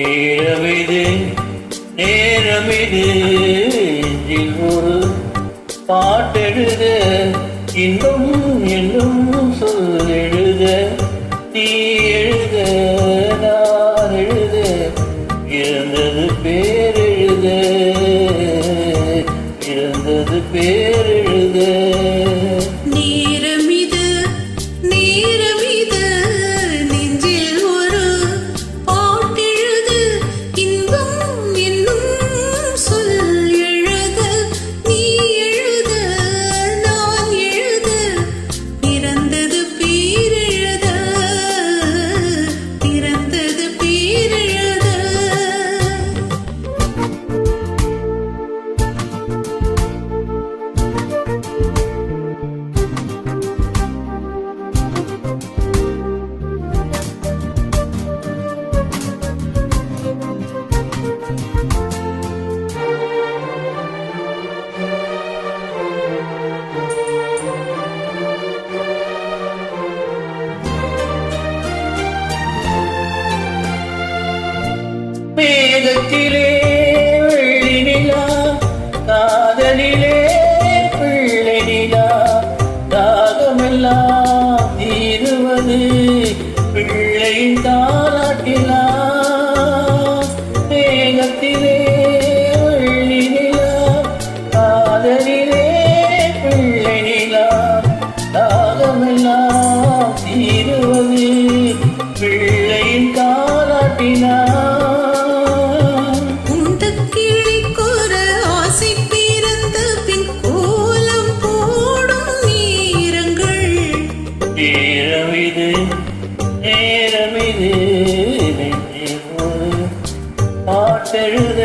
நேரமிது நேரமிது நெஞ்சில் ஒரு பாட்டெழுத இன்பம் என்னும் சொல் எழுத நீ எழுத நான் எழுத இறந்தது பேரெழுத இறந்தது பேரெழுத மேகத்திலே வெள்ளி நிலா காதலிலே பிள்ளை நிலா தாகமெல்லாம் தீருவது பிள்ளையின் தாலாட்டிலா மேகத்திலே வெள்ளி நிலா காதலிலே பிள்ளை நிலா தாகமெல்லாம் தீருவது பிள்ளையின் தாலாட்டிலா நேரமிது நெஞ்சில் ஒரு பாட்டெழுத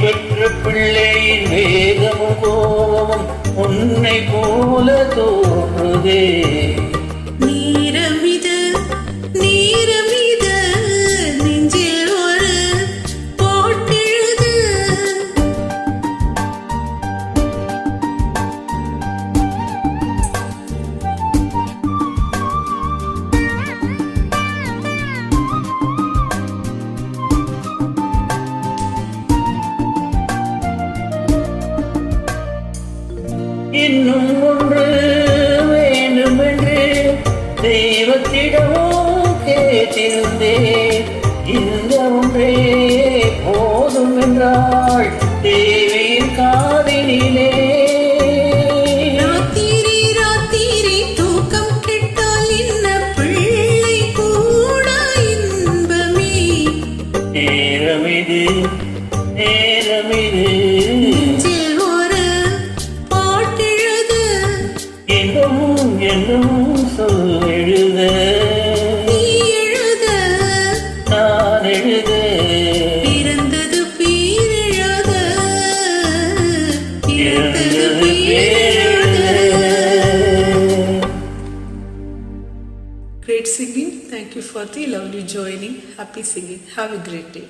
பெற்ற பிள்ளையின் வேகமும் கோபமும் உன்னை போல தோன்றுதே நீரமிது நீரமிது நெஞ்சில் ஒரு பாட்டெழுது இன்னும் ஒன்று வேண்டுமென்று தெய்வத்திடமும் கேட்டிருந்தேன் இந்த ஒன்றே போதும் என்றாள் தேவியின் காதினிலே ராத்திரி ராத்திரி தூக்கம் கெட்டால் என்ன பிள்ளை கூட இன்பமே நேரமிது நேரமிது என்னும் சொல் எழுத நீ எழுத நான் எழுத பிறந்தது பேரெழுத இறந்தது பேரெழுத. Great singing. Thank you for the lovely joining. Happy singing. Have a great day.